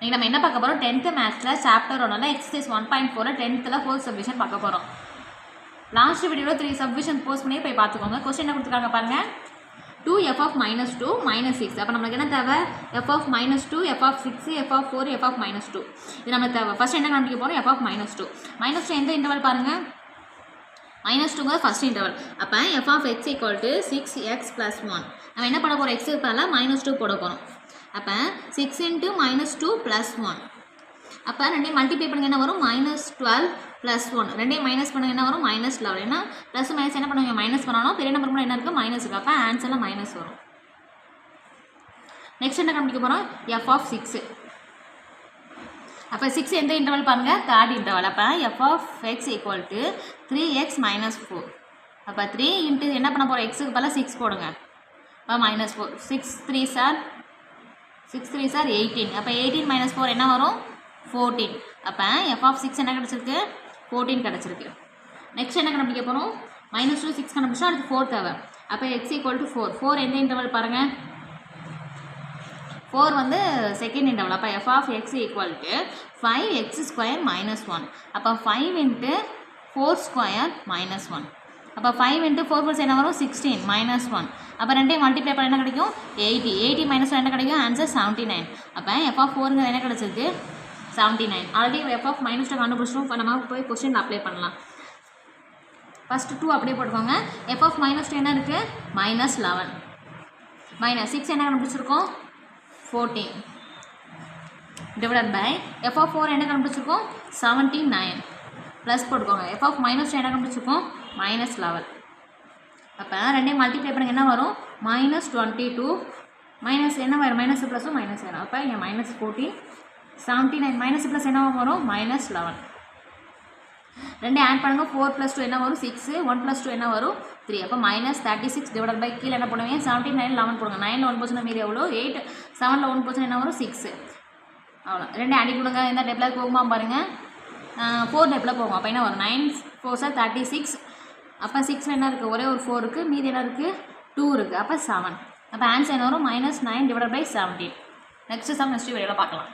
இன்றைக்கி நம்ம என்ன பார்க்க போகிறோம் 10th மேத்ஸில் chapter 1 exercise 1.4 10th fourth subdivision பார்க்க போகிறோம். லாஸ்ட் வீடியோவில் 3 சப்டிவிஷன் போஸ்ட் பண்ணி போய் பார்த்துக்கோங்க. கொஸ்டின் என்ன கொடுத்துருக்காங்க பாருங்கள். 2f of -2 -6. அப்போ நம்மளுக்கு என்ன தேவை? f of -2 f of 6 f of 4 f of -2 இது நம்ம தேவை. ஃபஸ்ட் என்ன கண்டுபிடிக்க போகிறோம்? f of -2 -2 எந்த இன்டர்வல் பாருங்கள். -2ங்கிறது ஃபஸ்ட் இன்டர்வல். அப்போ f of x equal to 6x plus 1. நம்ம என்ன பண்ண போகிறோம்? எக்ஸுக்கு பதிலாக -2 போட போகிறோம். அப்போ 6 into -2 plus 1. அப்போ ரெண்டையும் மல்டிப்ளை பண்ணுங்க என்ன வரும்? -12 plus 1. ரெண்டையும் மைனஸ் பண்ணுங்க என்ன வரும்? -11. ஏன்னா ப்ளஸ் மைனஸ் என்ன பண்ணுவீங்க? மைனஸ் பண்ணணும். பெரிய நம்பர் கூட என்ன இருக்குது? மைனஸ் இருக்குது. அப்போ ஆன்சரில் மைனஸ் வரும். நெக்ஸ்ட் என்ன கண்டுபிடிக்க போகிறோம்? f of 6. அப்போ 6 எந்த இன்டர்வல் பாருங்கள்? Third interval. அப்போ f of x equal to 3x minus 4. அப்போ 3 இன்ட்டு என்ன பண்ண போகிறோம்? எக்ஸுக்கு பதிலாக 6 போடுங்க. அப்போ -4. 6 3s are 18. அப்போ 18 minus 4 என்ன வரும்? 14. அப்போ f of 6 என்ன கிடச்சிருக்கு? 14 கிடச்சிருக்கு. நெக்ஸ்ட் என்ன கண்டுபிடிக்க போகிறோம்? -2 6 கண்டுபிடிச்சோம். அடுத்து 4 தேவை. அப்போ x equal to 4. 4 எந்த இன்டர்வல் பாருங்கள்? 4 வந்து செகண்ட் இன்டர்வல். அப்போ f of x equal to 5x square minus 1. அப்போ 5 into 4 square minus 1. அப்போ 5 into 4 plus என்ன வரும்? 16 minus 1. அப்போ ரெண்டையும் மல்டிப்ளை பண்ண என்ன கிடைக்கும்? 80 minus 1 என்ன கிடைக்கும்? ஆன்சர் 79. அப்போ f of 4ங்கிறது என்ன கிடச்சிருக்கு? 79. Already f of -2 கண்டுபிடிச்சிடும். இப்போ நம்ம போய் கொஸ்டின் அப்ளை பண்ணலாம். ஃபஸ்ட்டு 2 அப்படியே போட்டுக்கோங்க. f of -2 என்ன இருக்குது? -11. -6 என்ன கண்டுபிடிச்சிருக்கோம்? 14 டிவைடட் பை f of 4 என்ன கண்டுபிடிச்சிருக்கோம்? 79 ப்ளஸ் போட்டுக்கோங்க. f of -2 என்ன கண்டுபிடிச்சிருக்கோம்? -11. அப்போ ரெண்டையும் மல்டிப்ளை பண்ணுங்க என்ன வரும்? -22 மைனஸ் என்ன வரும்? மைனஸ் ப்ளஸும் மைனஸ் வேணும். அப்போ இங்கே -14 79 மைனஸ் ப்ளஸ் என்ன வரும்? -11. ரெண்டு ஆட் பண்ணுங்கள். 4 + 2 என்ன வரும்? 6 1 + 2 என்ன வரும்? 3. அப்போ -36 டிவைட் பை கீழே என்ன பண்ணுவீங்க? 79 11 போடுங்க. 9ல் 1 போச்சுன்னா மீதி எவ்வளோ? 8. 7ல் 1 போச்சுன்னா என்ன வரும்? 6. அவ்வளோ. ரெண்டு அடி கொடுங்க. எந்த டெப்பில் போகுமா பாருங்கள்? 4 டெப்பில் போகும். அப்போ என்ன வரும்? 9 4s are 36. அப்போ 6ல் என்ன இருக்குது? ஒரே ஒரு 4 இருக்குது. மீதி என்ன இருக்குது? 2 இருக்குது. அப்போ 7. அப்போ ஆன்சர் என்ன வரும்? -9 divide by 17. Next sum next வீடியோவில் பார்க்கலாம்.